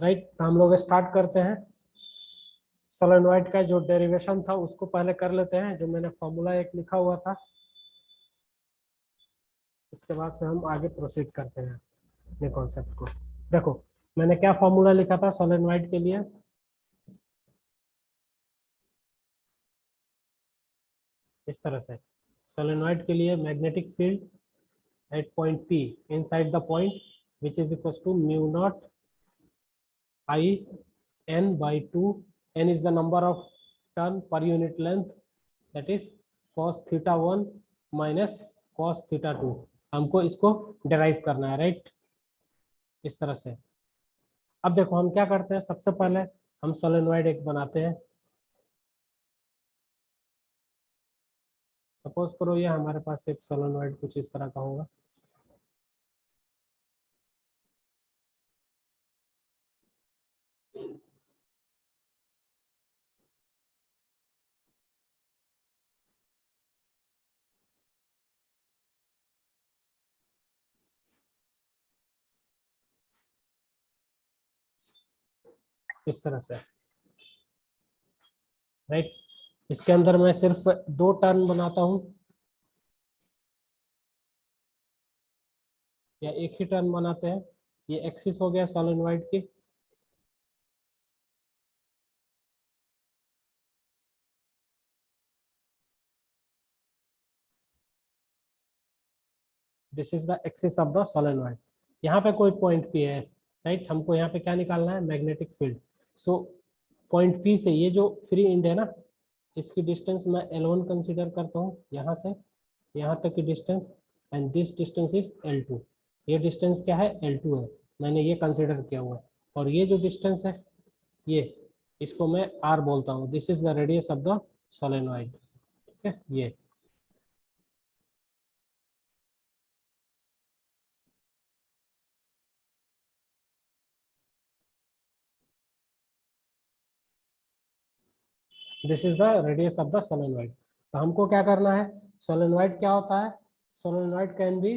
Right. तो हम लोग स्टार्ट करते हैं। सोलेनोइड का जो डेरिवेशन था उसको पहले कर लेते हैं, जो मैंने फॉर्मूला एक लिखा हुआ था। इसके बाद से हम आगे प्रोसीड करते हैं अपने कॉन्सेप्ट को। देखो मैंने क्या फॉर्मूला लिखा था सोलेनोइड के लिए। इस तरह से सोलेनोइड के लिए magnetic field at point P inside the point which is equals to mu naught I n by 2. N is the number of turn per unit length, that is cos theta 1 minus cos theta 2। हमको इसको derive करना है, right. इस तरह से अब देखो हम क्या करते हैं, सबसे पहले हम सोलेनोइड एक बनाते हैं। सपोज करो ये हमारे पास एक सोलेनोइड कुछ इस तरह का होगा। इस तरह से, राइट। इसके अंदर मैं सिर्फ 2 टर्न बनाता हूं या एक ही टर्न बनाते हैं। ये एक्सिस हो गया सोलेनोइड की। This is the axis of the solenoid. यहाँ पे कोई पॉइंट पी है, राइट। हमको यहाँ पे क्या निकालना है, magnetic field. So point P से ये जो फ्री एंड है ना, इसकी डिस्टेंस मैं L1 कंसीडर करता हूँ, यहाँ से यहाँ तक की distance, and this distance is L2। ये डिस्टेंस क्या है, L2 है, मैंने ये कंसीडर किया हुआ है। और ये जो डिस्टेंस है ये, इसको मैं R बोलता हूँ। This is the radius of the solenoid, ठीक है। ये this is the radius of the solenoid. तो हमको क्या करना है, सोलेनोइड क्या होता है, solenoid can be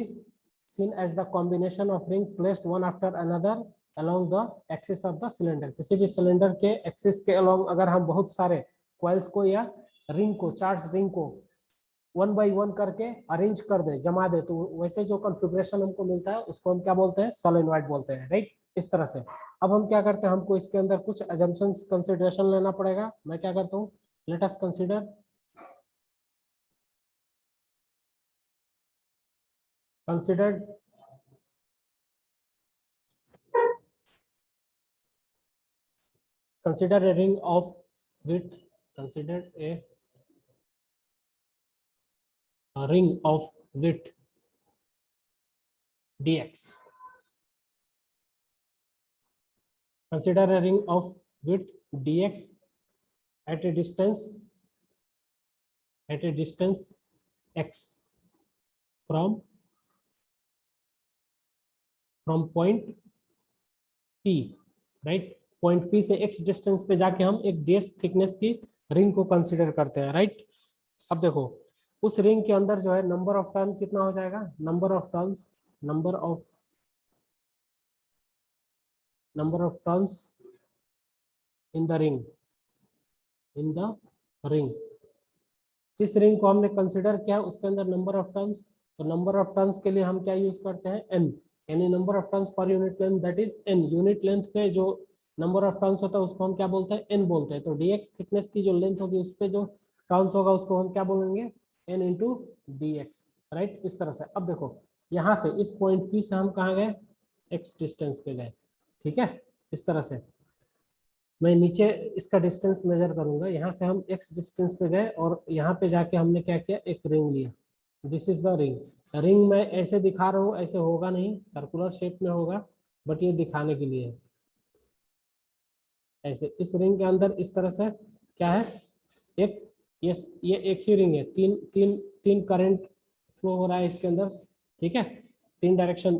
seen as the combination of ring placed one after another along the axis of the cylinder। किसी भी सिलेंडर के एक्सिस के along अगर हम बहुत सारे कॉइल्स को या रिंग को, चार्ज रिंग को 1 बाई 1 करके अरेंज कर दे, जमा दे, तो वैसे जो कॉन्फ़िगरेशन हमको मिलता है उसको हम क्या बोलते हैं, सोलेनोइड बोलते हैं, राइट। इस तरह से अब हम क्या करते हैं, हमको इसके अंदर कुछ अजम्पशंस कंसिडरेशन लेना पड़ेगा। मैं क्या करता हूँ, let us consider considered consider a ring of width, consider a ring of width dx, consider a ring of width dx at a distance x from point P, right. Point P से x distance पे जाके हम एक dash thickness की ring को consider करते हैं, right. अब देखो उस रिंग के अंदर जो है नंबर ऑफ टर्न कितना हो जाएगा, number of turns in the ring, जिस रिंग को हमने कंसीडर किया उसके अंदर नंबर ऑफ टर्न्स। तो नंबर ऑफ टर्न्स के लिए हम क्या यूज करते हैं, n, यानी number of turns per unit length, that is n। Unit length पे जो नंबर ऑफ टर्न्स होता है उसको हम क्या बोलते हैं, n बोलते हैं। तो dx थिकनेस की जो लेंथ होगी उस पे जो टर्न्स होगा उसको हम क्या बोलेंगे, n इंटू dx, राइट। इस तरह से अब देखो यहाँ से इस पॉइंट P से हम कहाँ गए, x डिस्टेंस पे गए, ठीक है। इस तरह से मैं नीचे इसका डिस्टेंस मेजर करूंगा, यहाँ से हम x डिस्टेंस पे गए और यहाँ पे जाके हमने क्या किया, एक रिंग लिया। This is the ring. Ring मैं ऐसे दिखा रहा हूँ, ऐसे होगा नहीं, सर्कुलर शेप में होगा, बट ये दिखाने के लिए है ऐसे। इस रिंग के अंदर इस तरह से क्या है, एक ये एक ही रिंग है, तीन करंट फ्लो हो रहा है इसके अंदर, ठीक है। 3 डायरेक्शन,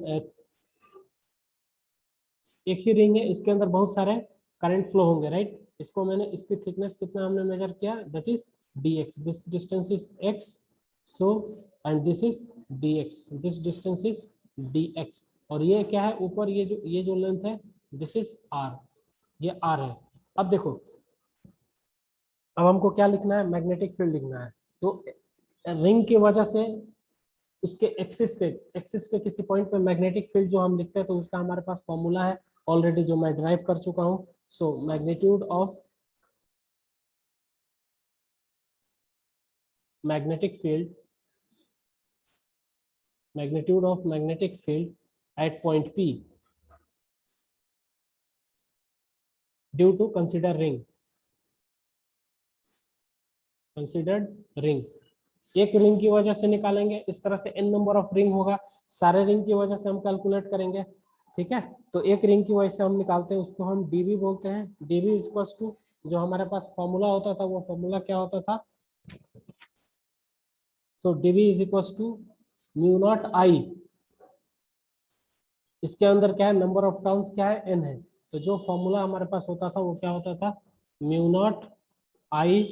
एक ही रिंग है, इसके अंदर बहुत सारे करंट फ्लो होंगे, राइट। इसको मैंने, इसकी थिकनेस कितना हमने मेजर किया, that is dx, this distance is x, so and this is dx, this distance is dx। और ये क्या है ऊपर, ये जो लेंथ है, दिस इज r, ये आर है। अब देखो, अब हमको क्या लिखना है, मैग्नेटिक फील्ड लिखना है। तो रिंग की वजह से उसके एक्सिस पे किसी पॉइंट पे मैग्नेटिक फील्ड जो हम लिखते हैं, तो उसका हमारे पास फॉर्मूला है ऑलरेडी, जो मैं ड्राइव कर चुका हूँ। So magnetic field magnitude of magnetic field at point P due to considered ring। एक रिंग की वजह से निकालेंगे, इस तरह से n नंबर ऑफ रिंग होगा, सारे रिंग की वजह से हम कैलकुलेट करेंगे। ठीक है, तो एक रिंग की वजह से हम निकालते हैं, उसको हम dv बोलते हैं। dv इज इक्वल टू, जो हमारे पास फॉर्मूला होता था, वो फॉर्मूला क्या होता था, so dv is equal to mu naught I, इसके अंदर क्या है, नंबर ऑफ टर्न्स क्या है, n है। तो जो फॉर्मूला हमारे पास होता था वो क्या होता था, mu naught I,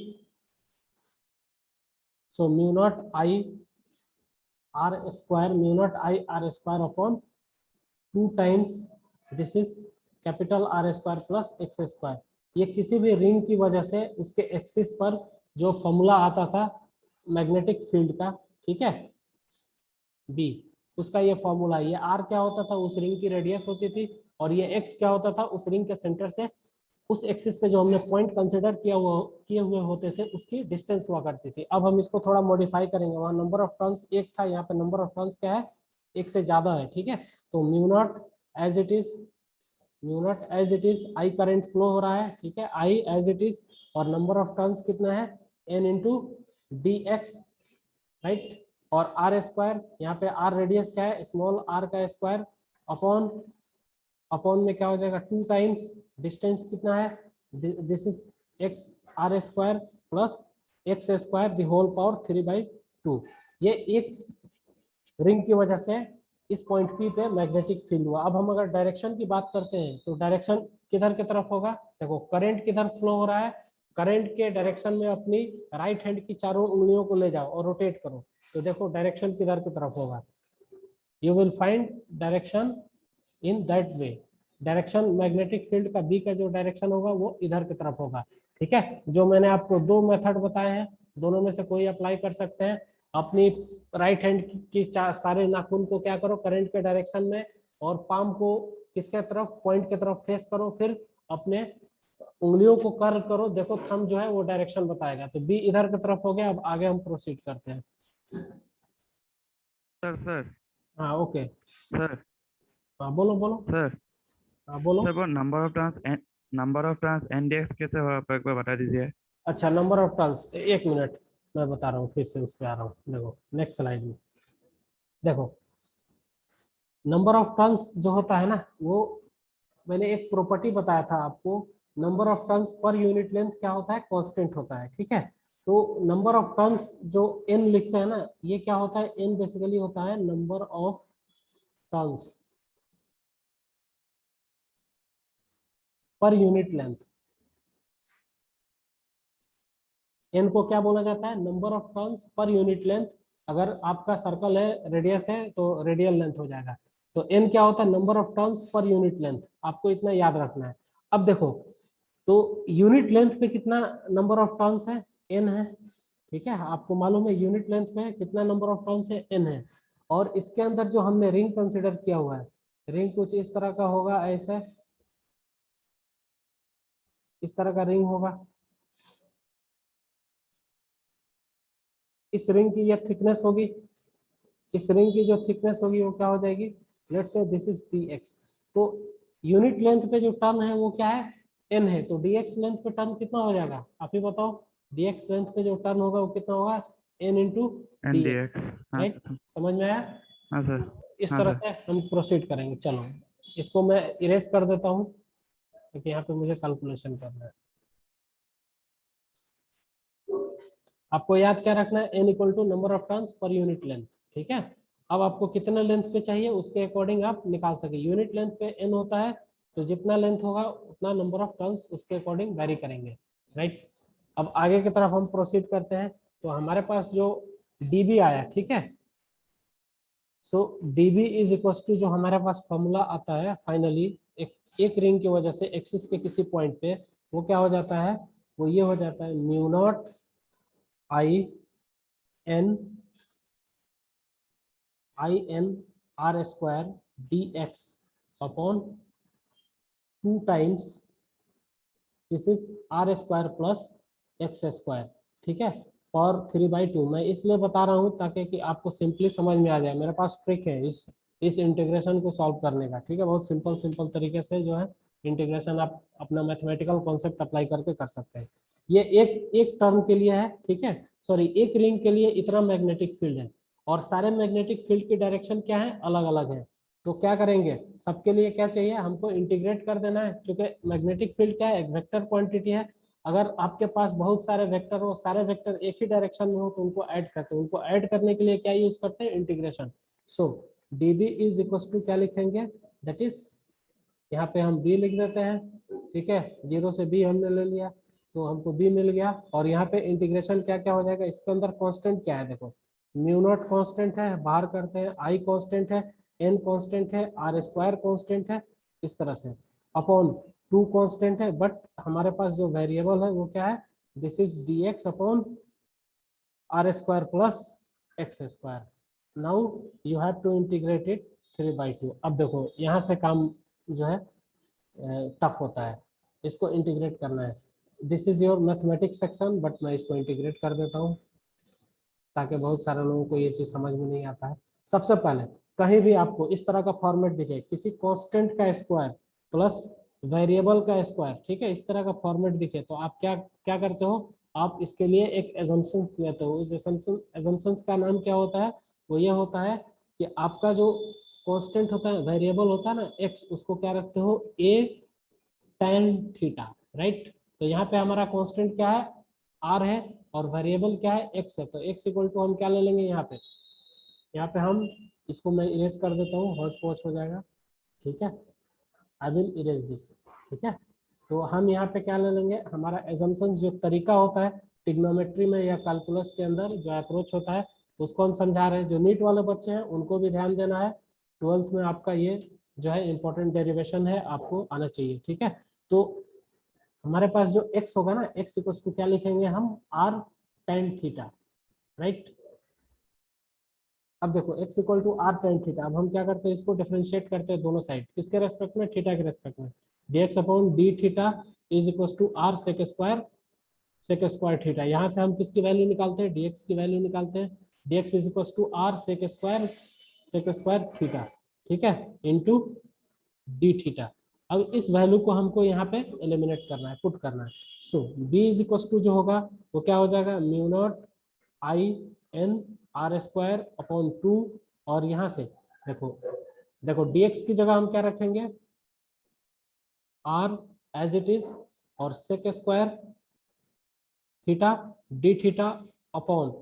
so mu naught I R square, mu naught I R square upon 2 times this is capital R square plus x square. ये किसी भी रिंग की वजह से उसके एक्सिस पर जो फॉर्मूला आता था मैग्नेटिक फील्ड का, ठीक है, बी, उसका ये फॉर्मूला है। ये आर क्या होता था, उस रिंग की रेडियस होती थी, और ये एक्स क्या होता था, उस रिंग के सेंटर से उस एक्सिस पे जो हमने पॉइंट कंसिडर किए हुए होते थे उसकी डिस्टेंस हुआ करती थी। अब हम इसको थोड़ा मॉडिफाई करेंगे, वहां नंबर ऑफ टर्न्स एक था, यहाँ पे नंबर ऑफ टर्न्स क्या है, एक से ज्यादा है। ठीक है, तो mu naught as it is, mu naught as it is, I current flow हो रहा है, ठीक है, आई एज इट इज, और नंबर ऑफ टर्न्स कितना है, N into D X, right. और आर स्क्वायर, यहाँ पे आर रेडियस क्या है, स्मॉल आर का स्क्वायर, अपॉन अपॉन में क्या हो जाएगा, 2 टाइम्स डिस्टेंस कितना है, this is X R square plus x square the whole power 3/2। ये एक रिंग की वजह से इस पॉइंट पी पे मैग्नेटिक फील्ड हुआ। अब हम अगर डायरेक्शन की बात करते हैं, तो डायरेक्शन किधर की तरफ होगा, देखो करंट किधर फ्लो हो रहा है, करंट के डायरेक्शन में अपनी राइट हैंड की चारों उंगलियों को ले जाओ और रोटेट करो, तो देखो डायरेक्शन किधर की तरफ होगा, you will find direction in that way. Direction magnetic field का बी का जो डायरेक्शन होगा वो इधर की तरफ होगा। ठीक है, जो मैंने आपको 2 मेथड बताए हैं, दोनों में से कोई अप्लाई कर सकते हैं। अपनी राइट हैंड की सारे नाखून को क्या करो, करंट के डायरेक्शन में, और पाम को किसके तरफ, पॉइंट की तरफ फेस करो, फिर अपने उंगलियों को कर्ल करो, देखो थंब जो है वो डायरेक्शन बताएगा। तो बी इधर की तरफ हो गया। अब आगे हम प्रोसीड करते हैं। सर सर हाँ ओके, सर हाँ बोलो बोलो, सर हाँ बोलो। सर वो नंबर ऑफ टर्न्स एनडीएक्स कैसे हो, आप एक बार बता दीजिए। अच्छा, नंबर ऑफ टर्न्स, एक मिनट, मैं बता रहा हूँ, फिर से उस पर आ रहा हूँ। देखो नेक्स्ट स्लाइड में देखो, नंबर ऑफ टर्न्स जो होता है ना, वो मैंने एक प्रॉपर्टी बताया था आपको, number of turns per unit length क्या होता है, कांस्टेंट होता है। ठीक है, तो नंबर ऑफ टर्न्स जो एन लिखते हैं ना, ये क्या होता है, एन बेसिकली होता है number of turns per unit length. N को क्या बोला जाता है, number of turns per unit length. अगर आपका सर्कल है, रेडियस है, तो रेडियल लेंथ हो जाएगा। तो एन क्या होता है, number of turns per unit length, आपको इतना याद रखना है। अब देखो, तो यूनिट लेंथ पे कितना नंबर ऑफ टर्न्स है, एन है। ठीक है, आपको मालूम है यूनिट लेंथ में कितना नंबर ऑफ टर्न्स है, एन है। और इसके अंदर जो हमने रिंग कंसिडर किया हुआ है, रिंग कुछ इस तरह का होगा, ऐसे इस तरह का रिंग होगा। इस रिंग की ये थिकनेस होगी, इस रिंग की जो थिकनेस होगी वो क्या हो जाएगी, let's say this is D x. तो यूनिट लेंथ पे जो टर्न है वो क्या है, एन है। तो डी एक्स लेंथ पे टर्न कितना हो जाएगा, आप ही बताओ, डी एक्स लेंथ पे जो टर्न होगा वो कितना होगा, एन इंटू डी एक्स। एनडीएक्स। हाँ राइट, सर। समझ में आया। हाँ सर। इस हाँ तरह सर। से हम प्रोसीड करेंगे। चलो, इसको मैं इरेज कर देता हूँ, क्योंकि यहाँ पे मुझे कैलकुलेशन करना है। आपको याद क्या रखना है, N equal to number of turns per unit length. ठीक है, अब आपको कितना लेंथ पे चाहिए उसके अकॉर्डिंग आप निकाल सके। यूनिट लेंथ पे एन होता है, तो जितना लेंथ होगा उतना नंबर ऑफ टर्न्स उसके अकॉर्डिंग वेरी करेंगे। राइट, अब आगे की तरफ हम प्रोसीड करते हैं। तो हमारे पास जो डीबी आया, ठीक है, सो dB इज इक्वल टू जो हमारे पास फॉर्मूला आता है फाइनली एक रिंग की वजह से एक्सिस के किसी पॉइंट पे, वो क्या हो जाता है, वो ये हो जाता है mu naught I N R square D X upon 2 times this is are square plus x square, ठीक है, और 3/2। मैं इसलिए बता रहा हूँ ताकि कि आपको सिंपली समझ में आ जाए। मेरे पास ट्रिक है इस इंटीग्रेशन को सॉल्व करने का, ठीक है, बहुत सिंपल तरीके से जो है इंटीग्रेशन आप अपना मैथमेटिकल कॉन्सेप्ट अप्लाई करके कर सकते हैं। ये एक टर्म के लिए है, ठीक है, सॉरी एक रिंग के लिए इतना मैग्नेटिक फील्ड है और सारे मैग्नेटिक फील्ड की डायरेक्शन क्या है, अलग अलग है। तो क्या करेंगे, सबके लिए क्या चाहिए, हमको इंटीग्रेट कर देना है, क्योंकि मैग्नेटिक फील्ड क्या है, एक वेक्टर क्वांटिटी है। अगर आपके पास बहुत सारे वेक्टर हो, सारे वेक्टर एक ही डायरेक्शन में हो, तो उनको ऐड करते हैं। उनको ऐड करने के लिए क्या यूज करते हैं, integration. So dB is equal to क्या लिखेंगे, दैट इज यहाँ पे हम b लिख देते हैं, ठीक है, 0 से b हमने ले लिया तो हमको b मिल गया। और यहाँ पे इंटीग्रेशन क्या क्या हो जाएगा, इसके अंदर कांस्टेंट क्या है, देखो म्यू नॉट कांस्टेंट है, बाहर करते हैं, i कांस्टेंट है, n कांस्टेंट है, r स्क्वायर कांस्टेंट है, इस तरह से अपॉन 2 कांस्टेंट है, बट हमारे पास जो वेरिएबल है वो क्या है, this is dx upon R square plus x square. Now you have to integrate it 3/2। अब देखो यहाँ से काम जो है टफ होता है, इसको इंटीग्रेट करना है। This is your mathematics section, but मैं इसको इंटीग्रेट कर देता हूँ ताकि बहुत सारे लोगों को ये चीज समझ में नहीं आता है। सबसे पहले कहीं भी आपको इस तरह का फॉर्मेट दिखे, किसी कांस्टेंट का स्क्वायर प्लस वेरिएबल का स्क्वायर, ठीक है, इस तरह का फॉर्मेट दिखे तो आप क्या क्या करते हो, आप इसके लिए एक एजम्पशन लेते हो। इस एजम्पशन का नाम क्या होता है, वो ये होता है कि आपका जो कांस्टेंट होता है, वेरिएबल होता है ना एक्स, उसको क्या रखते हो, ए tan थीटा, राइट। तो यहाँ पे हमारा कांस्टेंट क्या है, आर है, और वेरिएबल क्या है, एक्स है। तो एक्स इक्वल टू हम क्या ले लेंगे, यहाँ पे हम इसको मैं इरेज कर देता हूँ, हौच पौच हो जाएगा, ठीक है, आई विल इरेज दिस, ठीक है। तो हम यहाँ पे क्या ले लेंगे, हमारा एजम्पशन जो तरीका होता है टिग्नोमेट्री में या कैलकुलस के अंदर जो अप्रोच होता है, उसको हम समझा रहे हैं। जो नीट वाले बच्चे हैं उनको भी ध्यान देना है, 12th में आपका ये जो है इंपॉर्टेंट डेरिवेशन है, आपको आना चाहिए, ठीक है। तो हमारे पास जो x होगा ना, x इक्वल टू क्या लिखेंगे हम, r tan थीटा, राइट। अब देखो x equal to r tan theta, अब हम क्या करते हैं, इसको डिफरेंशिएट करते हैं दोनों साइड, किसके रेस्पेक्ट में, थीटा के रेस्पेक्ट में। dx upon d theta is equal to r sec square theta. यहाँ से हम किसकी वैल्यू निकालते हैं, dx की वैल्यू निकालते हैं। dx is equal to r sec square theta, ठीक है, इंटू डी थीटा। अब इस वैल्यू को हमको यहाँ पे एलिमिनेट करना है, पुट करना है। So b is equal to जो होगा वो क्या हो जाएगा, mu naught I N R square upon 2, और यहाँ से देखो देखो dx की जगह हम क्या रखेंगे, r एज इट इज, और sec square theta d theta upon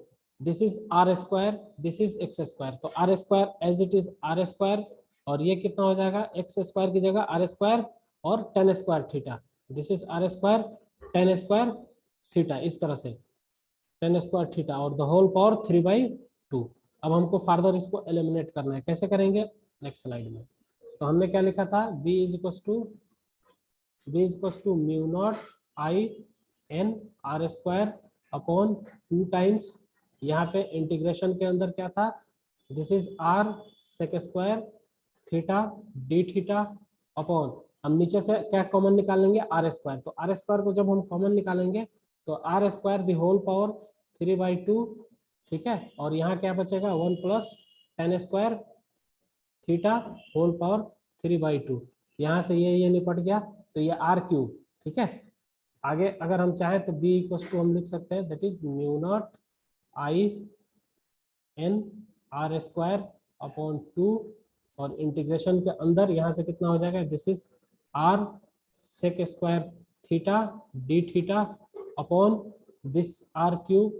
this is are square, this is x square. तो are square as it is are square, और ये कितना हो जाएगा, एक्स स्क्वायर की जगह आर स्क्वायर और tan square theta, this is are square tan square theta, इस तरह से टेन स्क्वायर थीटा और द होल पावर 3/2। अब हमको फार्दर इसको एलिमिनेट करना है, कैसे करेंगे, नेक्स्ट स्लाइड में। तो हमने क्या लिखा था, b is equal to mu naught I N R square upon 2 times, यहाँ पे इंटीग्रेशन के अंदर क्या था, this is R sec square theta d theta upon, हम नीचे से क्या कॉमन निकालेंगे, आर स्क्वायर। तो आर स्क्वायर को जब हम कॉमन निकालेंगे तो are square the whole power 3/2, ठीक है, और यहाँ क्या बचेगा, 1 plus tan square theta whole power 3/2। यहाँ से ये निपट गया, तो ये आर क्यूब, ठीक है। आगे अगर हम चाहें तो b इक्वल टू हम लिख सकते हैं, that is mu naught I N R square upon 2, और इंटीग्रेशन के अंदर यहाँ से कितना हो जाएगा, this is R sec square theta d theta upon this R cube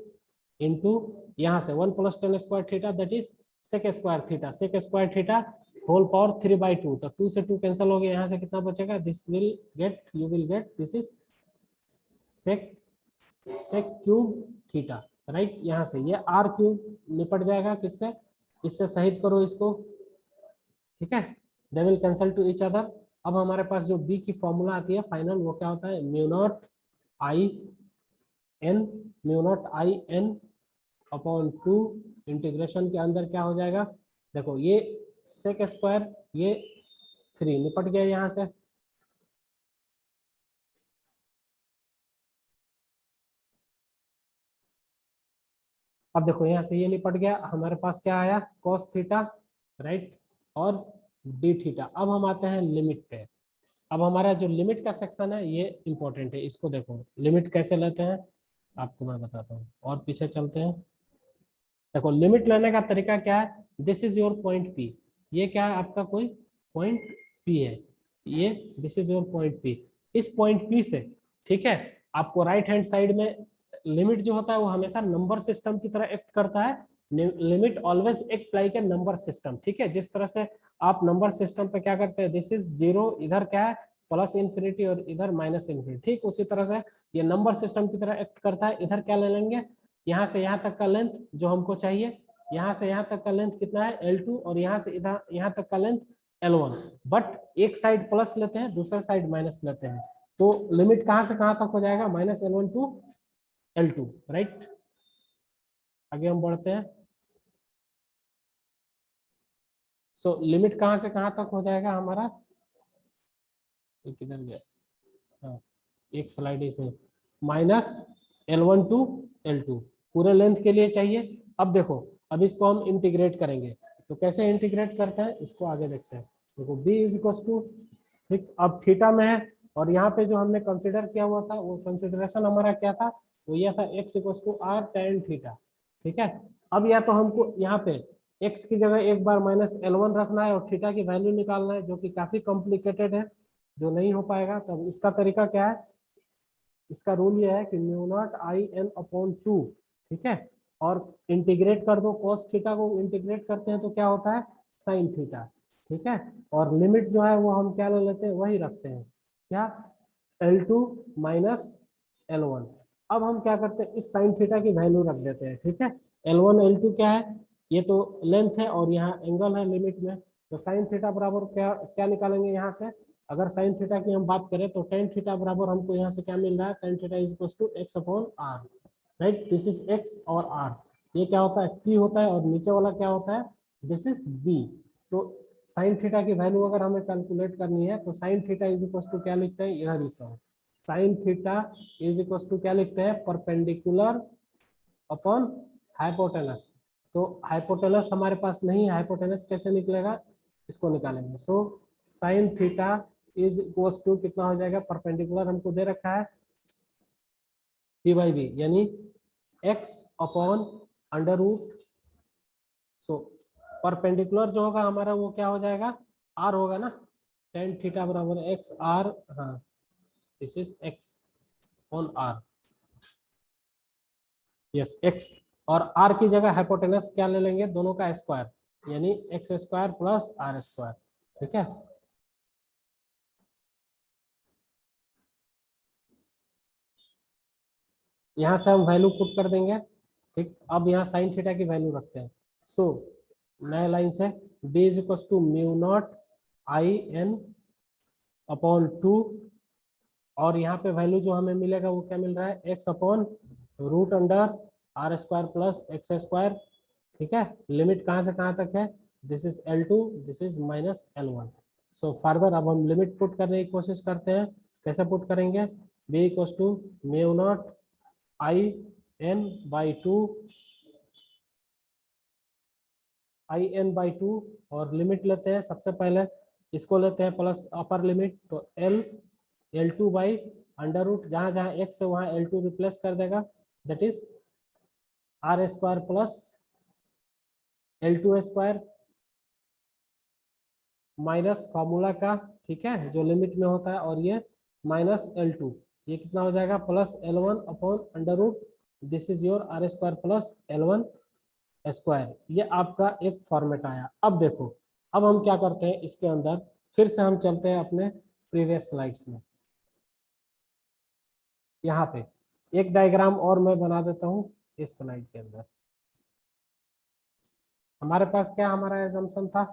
into यहाँ से 1 plus tan square theta, that is sec square theta whole power 3/2। तो 2 से 2 कैंसिल हो गया, यहाँ से कितना बचेगा, this will get, you will get, this is sec cube theta, right. यहाँ से ये आर क्यूब निपट जाएगा किससे, इससे सहित करो इसको, ठीक है, they will cancel two each other. अब हमारे पास जो बी की फॉर्मूला आती है फाइनल, वो क्या होता है, mu naught I N, mu naught I N upon 2, integration के अंदर क्या हो जाएगा, देखो ये सेक स्क्वायर, ये 3 निपट गया यहाँ से, अब देखो यहाँ से ये निपट गया, हमारे पास क्या आया cos थीटा, राइट, और डी थीटा। अब हम आते हैं लिमिट पे। अब हमारा जो लिमिट का सेक्शन है ये इंपॉर्टेंट है, इसको देखो लिमिट कैसे लेते हैं आपको मैं बताता हूँ, और पीछे चलते हैं। देखो लिमिट लेने का तरीका क्या है, this is your point P, ये क्या है आपका कोई पॉइंट पी है, ये this is your point P, इस पॉइंट पी से, ठीक है, आपको राइट हैंड साइड में लिमिट जो होता है वो हमेशा नंबर सिस्टम की तरह एक्ट करता है, लिमिट ऑलवेज एक्ट लाइक ए नंबर सिस्टम, ठीक है, जिस तरह से आप नंबर सिस्टम पे क्या करते हैं, दिस इज 0, इधर क्या है प्लस इन्फिनिटी और इधर माइनस इन्फिनिटी, ठीक उसी तरह से ये नंबर सिस्टम की तरह एक्ट करता है। इधर क्या ले लेंगे, यहाँ से यहाँ तक का लेंथ जो हमको चाहिए, यहाँ से यहाँ तक का लेंथ कितना है L2, और यहाँ से इधर यहाँ तक का लेंथ L1, बट एक साइड प्लस लेते हैं दूसरा साइड माइनस लेते हैं, तो लिमिट कहाँ से कहाँ तक हो जाएगा, -L1 टू L2, राइट। आगे हम बढ़ते हैं, सो लिमिट कहाँ से कहाँ तक हो जाएगा हमारा, ये किधर गया, हाँ एक स्लाइड इसे, -L1 टू L2 पूरे लेंथ के लिए चाहिए। अब देखो अब इसको हम इंटीग्रेट करेंगे, तो कैसे इंटीग्रेट करते हैं इसको आगे देखते हैं। देखो b इज इक्वल टू, ठीक, अब थीटा में है, और यहाँ पे जो हमने कंसिडर किया हुआ था वो कंसिडरेशन हमारा क्या था, वो यह था x equal to r tan theta, ठीक है। अब या तो हमको यहाँ पे x की जगह एक बार -L1 रखना है और थीटा की वैल्यू निकालना है, जो कि काफी कॉम्प्लिकेटेड है, जो नहीं हो पाएगा। तब इसका तरीका क्या है, इसका रूल ये है कि mu naught I N upon 2, ठीक है, और इंटीग्रेट कर दो, cos थीटा को इंटीग्रेट करते हैं तो क्या होता है sin थीटा, ठीक है, और लिमिट जो है वो हम क्या ले लेते हैं, वही रखते हैं, क्या L2 माइनस L1। अब हम क्या करते हैं, इस sin थीटा की वैल्यू रख देते हैं, ठीक है, L1 L2 क्या है, ये तो लेंथ है और यहाँ एंगल है लिमिट में, तो sin थीटा बराबर क्या क्या निकालेंगे यहाँ से, अगर sin थीटा की हम बात करें तो tan थीटा बराबर हमको यहाँ से क्या मिल रहा है, tan theta is equal to x upon r, right, this is x और r, ये क्या होता है p होता है, और नीचे वाला क्या होता है, दिस इज b। तो sin थीटा की वैल्यू अगर हमें कैलकुलेट करनी है तो sin theta is equal to क्या लिखते हैं, इधर लिखता हूँ, sin theta is equal to क्या लिखते हैं, परपेंडिकुलर अपॉन हाइपोटेनस। तो हाइपोटेनस हमारे पास नहीं है, हाइपोटेनस कैसे निकलेगा, इसको निकालेंगे। So sine theta is equal to कितना हो जाएगा, परपेंडिकुलर हमको दे रखा है p/b, यानी x upon under root, so perpendicular जो होगा हमारा वो क्या हो जाएगा, r होगा ना, tan थीटा बराबर x r, हाँ this is x on r, yes x, और r की जगह हाइपोटेनस क्या ले लेंगे, दोनों का स्क्वायर, यानी x square plus r square, ठीक है। यहाँ से हम वैल्यू पुट कर देंगे, ठीक, अब यहाँ साइन थीटा की वैल्यू रखते हैं। सो नया लाइन से b is equal to mu naught I N upon 2, और यहाँ पे वैल्यू जो हमें मिलेगा वो क्या मिल रहा है, x upon root under r square plus x square, ठीक है। लिमिट कहाँ से कहाँ तक है, this is L2, this is -L1। So further अब हम लिमिट पुट करने की कोशिश करते हैं, कैसे पुट करेंगे, b equal to mu naught I N by 2, I N by 2, और लिमिट लेते हैं, सबसे पहले इसको लेते हैं प्लस अपर लिमिट, तो L2 बाई अंडर रूट, जहाँ जहाँ x है वहाँ L2 रिप्लेस कर देगा, that is r square plus L2 square minus formula का, ठीक है, जो लिमिट में होता है, और ये -L2, ये कितना हो जाएगा, +L1 upon under root, this is your r square plus L1 square. ये आपका एक फॉर्मेट आया। अब देखो अब हम क्या करते हैं, इसके अंदर फिर से हम चलते हैं अपने प्रीवियस स्लाइड्स में, यहाँ पे एक डायग्राम और मैं बना देता हूँ इस स्लाइड के अंदर। हमारे पास क्या हमारा एजम्पशन था,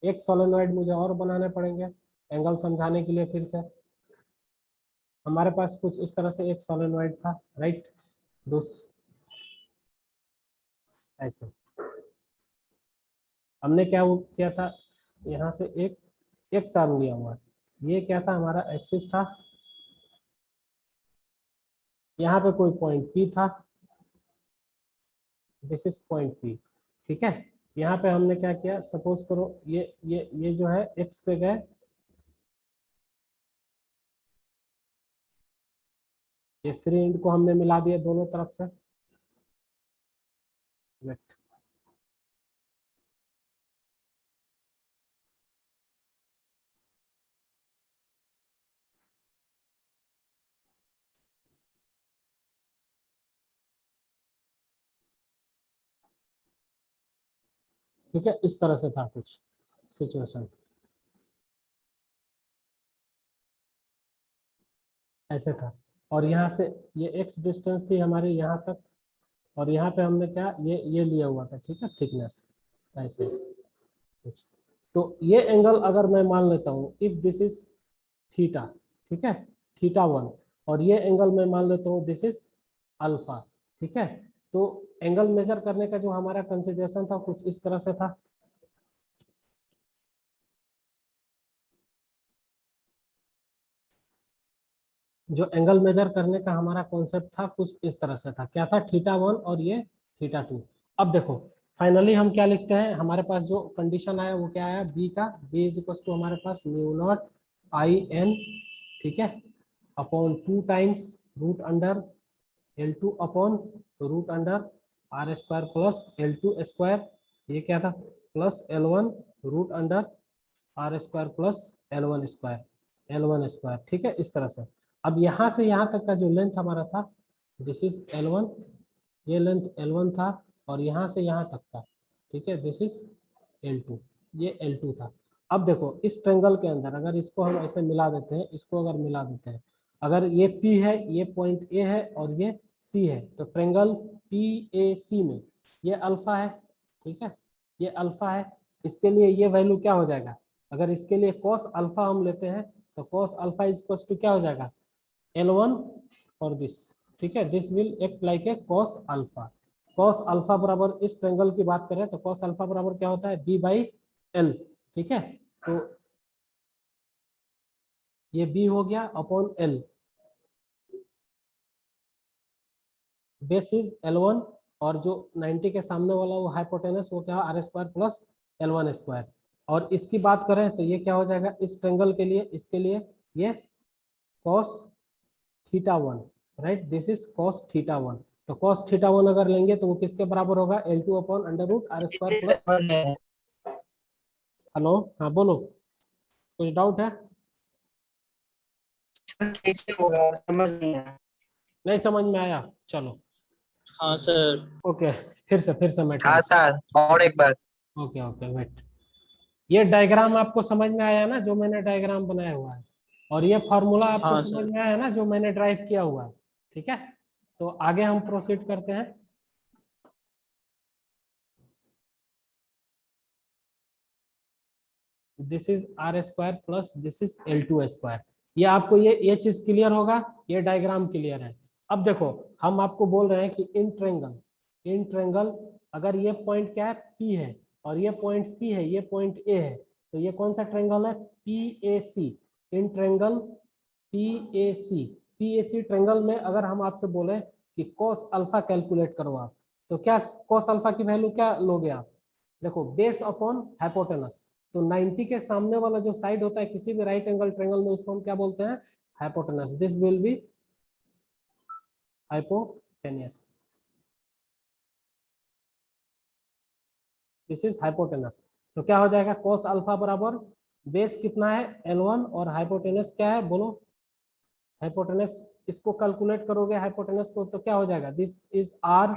एक सोलेनोइड मुझे और बनाने पड़ेंगे एंगल समझाने के लिए। फिर से हमारे पास कुछ इस तरह से एक सोलेनोइड था, राइट, ऐसे हमने क्या वो किया था, यहाँ से एक एक टर्न लिया हुआ है, ये क्या था हमारा एक्सिस था, यहाँ पे कोई पॉइंट पी था, दिस इज पॉइंट पी, ठीक है। यहाँ पे हमने क्या किया, सपोज करो ये जो है एक्स पे गए, ये फ्री एंड को हमने मिला दिया दोनों तरफ से, वेट, ठीक है, इस तरह से था कुछ सिचुएशन, ऐसे था। और यहाँ से ये एक्स डिस्टेंस थी हमारी यहाँ तक, और यहाँ पे हमने क्या ये लिया हुआ था, ठीक है, थिकनेस, ऐसे कुछ। तो ये एंगल अगर मैं मान लेता हूँ, इफ दिस इज थीटा, ठीक है, थीटा 1, और ये एंगल मैं मान लेता हूँ दिस इज अल्फा, ठीक है। तो एंगल मेजर करने का जो हमारा कंसिडरेशन था कुछ इस तरह से था, जो एंगल मेजर करने का हमारा कॉन्सेप्ट था कुछ इस तरह से था, क्या था, थीटा 1 और ये थीटा 2। अब देखो फाइनली हम क्या लिखते हैं, हमारे पास जो कंडीशन आया वो क्या आया, बी का, बी इज इक्वल टू हमारे पास म्यू नॉट आई एन, ठीक है, upon 2 times root under L2 upon root under R square plus L2 square, ये क्या था, plus L1 root under R square plus L1 square, L1 square, ठीक है, इस तरह से। अब यहाँ से यहाँ तक का जो लेंथ हमारा था, दिस इज L1, ये लेंथ L1 था, और यहाँ से यहाँ तक का, ठीक है, दिस इज L2, ये L2 था। अब देखो इस ट्रेंगल के अंदर अगर इसको हम ऐसे मिला देते हैं, इसको अगर मिला देते हैं, अगर ये P है, ये पॉइंट A है और ये C है, तो ट्रेंगल PAC में ये अल्फा है, ठीक है, ये अल्फा है, इसके लिए ये वैल्यू क्या हो जाएगा, अगर इसके लिए cos अल्फा हम लेते हैं तो cos alpha is equal to क्या हो जाएगा, L1 फॉर दिस, ठीक है, this will act like a cos alpha. cos alpha बराबर, इस ट्रेंगल की बात करें तो cos अल्फा बराबर क्या होता है, B/L, ठीक है। तो ये B हो गया upon L, base is L1, और जो 90 के सामने वाला वो हाइपोटेनस वो क्या है, are square plus L1 square. और इसकी बात करें तो ये क्या हो जाएगा इस ट्रेंगल के लिए, इसके लिए ये cos theta 1, right, this is cos theta 1। तो cos थीटा 1 अगर लेंगे तो वो किसके बराबर होगा, L2 upon under root R square plus, hello, हाँ बोलो, कुछ डाउट है, कैसे होगा समझ नहीं आया। नहीं समझ में आया, चलो हाँ सर। ओके, फिर से मैं हाँ सर, और एक बार। ओके ओके वेट, ये डायग्राम आपको समझ में आया ना, जो मैंने डायग्राम बनाया हुआ है, और ये फॉर्मूला आपको हाँ समझ सर। में आया ना जो मैंने ड्राइव किया हुआ है, ठीक है। तो आगे हम प्रोसीड करते हैं। This is are square plus this is L2 square, ये आपको ये चीज क्लियर होगा, ये डायग्राम क्लियर है। अब देखो हम आपको बोल रहे हैं कि इन ट्रेंगल अगर ये पॉइंट क्या है P है, और ये पॉइंट C है, ये पॉइंट A है, तो ये कौन सा ट्रेंगल है, PAC, in triangle PAC triangle में अगर हम आपसे बोले कि cos अल्फा कैलकुलेट करो आप, तो क्या cos अल्फा की वैल्यू क्या लोगे आप, देखो बेस अपॉन हाइपोटेनस, तो 90 के सामने वाला जो साइड होता है किसी भी राइट एंगल ट्रायंगल में, उसको हम क्या बोलते हैं, hypotenuse, this will be hypotenuse, this is hypotenuse. तो क्या हो जाएगा, cos अल्फा बराबर बेस कितना है L1 और हाइपोटेनस क्या है बोलो, हाइपोटेनस, इसको कैलकुलेट करोगे हाइपोटेनस को तो क्या हो जाएगा, this is are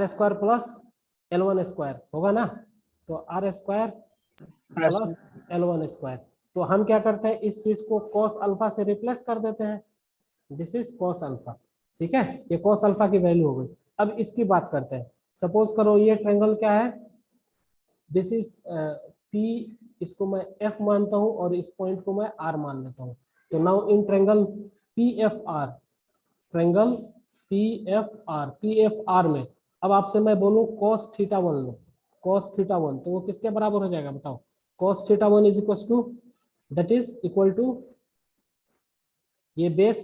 square plus L1 square होगा ना, तो are square plus L1 square. तो हम क्या करते हैं, इस चीज को cos अल्फा से रिप्लेस कर देते हैं, दिस इज cos अल्फा, ठीक है, ये cos अल्फा की वैल्यू हो गई। अब इसकी बात करते हैं। सपोज करो ये ट्रायंगल क्या है, दिस इज पी, इसको मैं एफ मानता हूं और इस पॉइंट को मैं आर मान लेता हूं। तो now in triangle P F R, triangle P F R में अब आपसे मैं बोलूं cos थीटा 1 लो, cos थीटा 1, तो वो किसके बराबर हो जाएगा बताओ? cos theta 1 is equal to, that is equal to ये बेस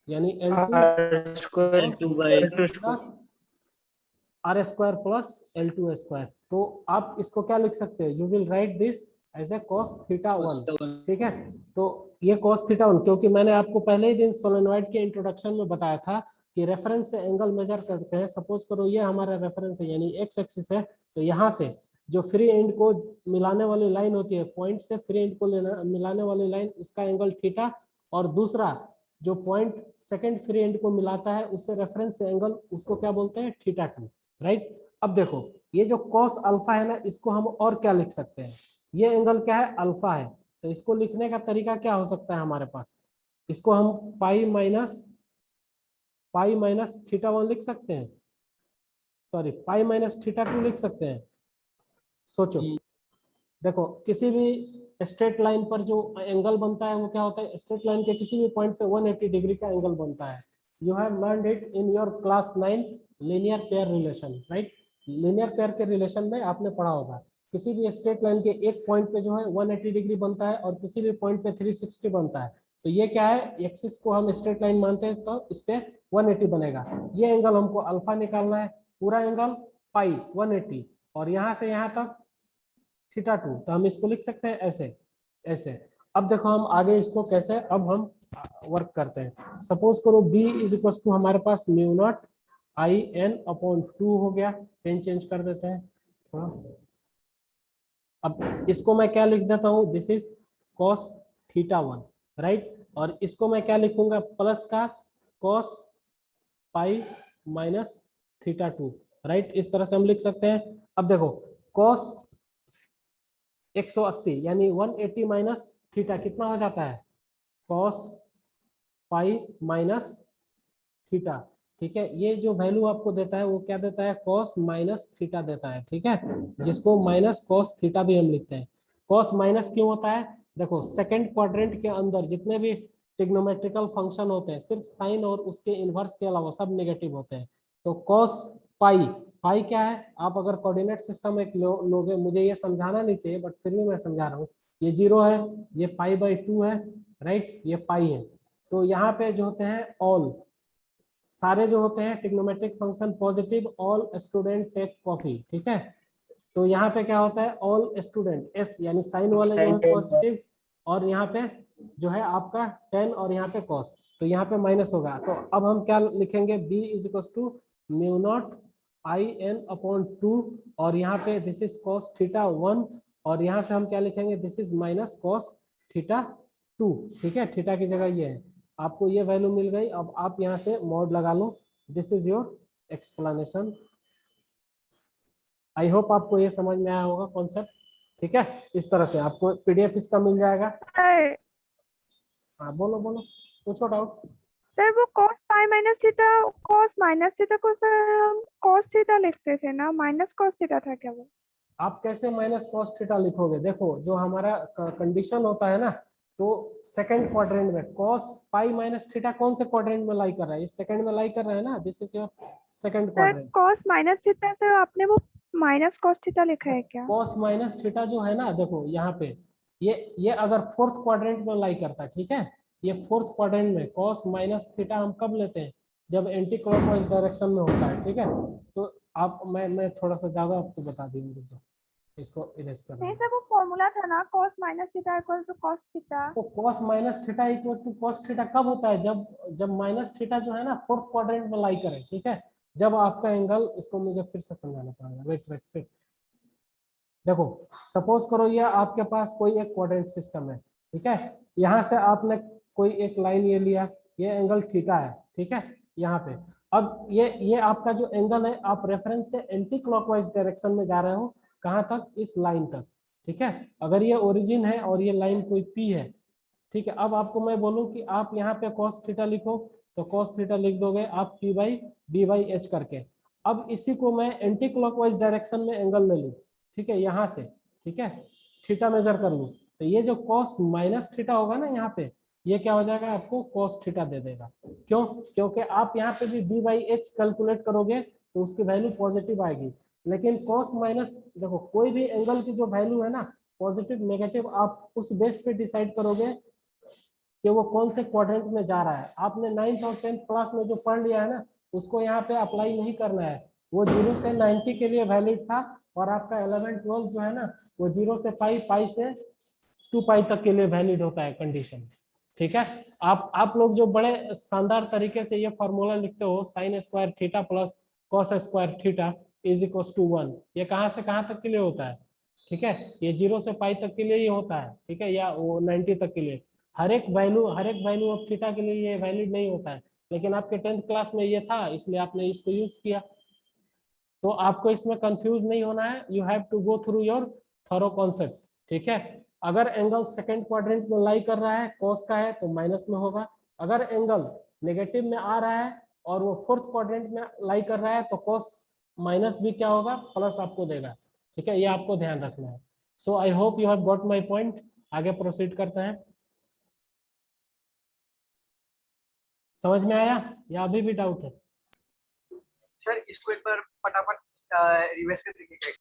यानी L2 R square L2 by are square plus L2 square. तो आप इसको क्या लिख सकते हैं, you will write this as a cos theta 1, ठीक है। तो ये cos थीटा 1, क्योंकि मैंने आपको पहले ही दिन सोलेनॉइड के इंट्रोडक्शन में बताया था कि रेफरेंस से एंगल मेजर करते हैं। सपोज करो ये हमारा रेफरेंस है यानी एक्स एक्सिस है, तो यहाँ से जो फ्री एंड को मिलाने वाली लाइन होती है, पॉइंट से फ्री एंड को मिलाने वाली लाइन, उसका एंगल थीटा, और दूसरा जो पॉइंट सेकंड फ्री एंड को मिलाता है उससे रेफरेंस से एंगल, उसको क्या बोलते हैं, थीटा 2, राइट। अब देखो ये जो cos अल्फा है ना, इसको हम और क्या लिख सकते हैं, ये एंगल क्या है, अल्फा है, तो इसको लिखने का तरीका क्या हो सकता है हमारे पास, इसको हम पाई माइनस थीटा 1 लिख सकते हैं, सॉरी पाई माइनस थीटा 2 लिख सकते हैं। सोचो, देखो किसी भी स्ट्रेट लाइन पर जो एंगल बनता है वो क्या होता है, स्ट्रेट लाइन के किसी भी पॉइंट पे 180 डिग्री का एंगल बनता है। You have learned it in your class 9 linear pair relation, right. Linear pair के रिलेशन में आपने पढ़ा होगा, किसी भी स्ट्रेट लाइन के एक पॉइंट पे जो है 180 डिग्री बनता है और किसी भी पॉइंट पे 360 बनता है। तो ये क्या है, एक्सिस को हम स्ट्रेट लाइन मानते हैं तो इस पे 180 बनेगा। ये एंगल हमको अल्फा निकालना है, पूरा एंगल पाई 180 और यहाँ से यहाँ तक थीटा 2, तो हम इसको लिख सकते हैं ऐसे ऐसे। अब देखो हम आगे इसको कैसे अब हम वर्क करते हैं। सपोज करो b इज इक्वल टू हमारे पास mu naught I N upon 2 हो गया, पेन चेंज कर देते हैं थोड़ा। अब इसको मैं क्या लिख देता हूँ, this is cos theta 1, right. और इसको मैं क्या लिखूंगा, प्लस का cos pi minus theta 2, right. इस तरह से हम लिख सकते हैं। अब देखो cos 180 यानी 180 माइनस थीटा कितना हो जाता है, cos पाई माइनस थीटा, ठीक है। ये जो वैल्यू आपको देता है वो क्या देता है, cos माइनस थीटा देता है, ठीक है, जिसको माइनस cos थीटा भी हम लिखते हैं। cos माइनस क्यों होता है, देखो सेकंड क्वाड्रेंट के अंदर जितने भी ट्रिग्नोमेट्रिकल फंक्शन होते हैं, सिर्फ साइन और उसके इनवर्स के अलावा सब नेगेटिव होते हैं। तो cos पाई, पाई क्या है, आप अगर कोऑर्डिनेट सिस्टम एक लोगे, मुझे ये समझाना नहीं चाहिए बट फिर भी मैं समझा रहा हूँ, ये 0 है, ये पाई बाई 2 है, राइट, ये पाई है। तो यहाँ पे जो होते हैं ऑल, सारे जो होते हैं trigonometric function positive, all student take coffee, ठीक है। तो यहाँ पे क्या होता है, ऑल स्टूडेंट, एस यानी साइन वाले जो है पॉजिटिव, और यहाँ पे जो है आपका 10 और यहाँ पे कॉस, तो यहाँ पे माइनस होगा। तो अब हम क्या लिखेंगे, b is equal to mu naught I N upon 2 और यहाँ पे दिस इज कॉस थीटा 1 और यहाँ से हम क्या लिखेंगे, this is minus cos theta 2, ठीक है। थीटा की जगह ये है, आपको ये वैल्यू मिल गई। अब आप यहाँ से मॉड लगा लो, this is your explanation. I hope आपको ये समझ में आया होगा कॉन्सेप्ट, ठीक है। इस तरह से आपको पीडीएफ इसका मिल जाएगा। सर हाँ बोलो बोलो, पूछो डाउट। सर वो cos pi minus theta, cos minus theta को सर हम cos थीटा लिखते थे ना, माइनस cos थीटा था क्या वो? आप कैसे माइनस कॉस थीटा लिखोगे, देखो जो हमारा कंडीशन होता है ना, तो सेकंड क्वाड्रेंट में cos पाई माइनस थीटा कौन से क्वाड्रेंट में लाई कर रहा है, इस सेकंड में लाई कर रहा है ना, this is your second sir quadrant. cos minus theta sir आपने वो माइनस cos थीटा लिखा है क्या? cos माइनस थीटा जो है ना, देखो यहाँ पे ये अगर फोर्थ क्वाड्रेंट में लाई करता है, ठीक है, ये फोर्थ क्वाड्रेंट में cos माइनस थीटा हम कब लेते हैं, जब एंटी क्लॉकवाइज डायरेक्शन में होता है, ठीक है। तो आप मैं थोड़ा सा ज्यादा आपको बता दूंगी, तो इसको इरेज कर नहीं दूंगा। सर वो फॉर्मूला था ना, cos minus theta equal to cos theta. तो cos minus theta equal to cos theta कब होता है, जब माइनस थीटा जो है ना फोर्थ क्वाड्रेंट में लाई करे, ठीक है। जब आपका एंगल, इसको मुझे फिर से समझाना पड़ेगा, वेट फिर देखो, सपोज करो ये आपके पास कोई एक क्वाड्रेंट सिस्टम है, ठीक है। यहाँ से आपने कोई एक लाइन ये लिया, ये एंगल थीटा है, ठीक है, यहाँ पे। अब ये आपका जो एंगल है, आप रेफरेंस से एंटी क्लॉकवाइज डायरेक्शन में जा रहे हो, कहाँ तक, इस लाइन तक, ठीक है। अगर ये ओरिजिन है और ये लाइन कोई पी है, ठीक है। अब आपको मैं बोलूं कि आप यहाँ पे cos थीटा लिखो, तो cos थीटा लिख दोगे आप p by B by H करके। अब इसी को मैं एंटी क्लॉकवाइज डायरेक्शन में एंगल ले लूँ, ठीक है, यहाँ से, ठीक है, थीटा मेजर कर लूँ, तो ये जो कॉस माइनस थीटा होगा ना यहाँ पे, ये क्या हो जाएगा, आपको कॉस थीटा दे देगा। क्यों? क्योंकि आप यहाँ पे भी बी बाई एच कैलकुलेट करोगे तो उसकी वैल्यू पॉजिटिव आएगी, लेकिन कॉस माइनस, देखो कोई भी एंगल की जो वैल्यू है ना, पॉजिटिव नेगेटिव, आप उस बेस पे डिसाइड करोगे कि वो कौन से क्वाड्रेंट में जा रहा है। आपने 9th और 10th क्लास में जो पढ़ लिया है ना, उसको यहाँ पे अप्लाई नहीं करना है। वो 0 से 90 के लिए वैलिड था, और आपका 11 12 जो है ना, वो 0 से पाई, पाई से 2 पाई तक के लिए वैलिड होता है कंडीशन, ठीक है। आप लोग जो बड़े शानदार तरीके से ये फॉर्मूला लिखते हो, sine square theta plus cos square theta is equal to 1, ये कहाँ से कहाँ तक के लिए होता है, ठीक है, ये 0 से पाई तक के लिए ही होता है, ठीक है, या वो 90 तक के लिए। हर एक वैल्यू ऑफ थीटा के लिए ये वैलिड नहीं होता है, लेकिन आपके 10th क्लास में ये था, इसलिए आपने इसको यूज किया। तो आपको इसमें कंफ्यूज नहीं होना है, you have to go through your thorough concept, ठीक है। अगर एंगल सेकंड क्वाड्रेंट में लाई कर रहा है, कॉस का है, तो माइनस में होगा। अगर एंगल नेगेटिव में आ रहा है और वो फोर्थ क्वाड्रेंट में लाई कर रहा है, तो कॉस माइनस भी क्या होगा, प्लस आपको देगा, ठीक है, ये आपको ध्यान रखना है। So I hope you have got my point. आगे प्रोसीड करते हैं। समझ में आया या अभी भी डाउट है? सर इसको एक बार फटाफट रिवाइज कर दीजिएगा।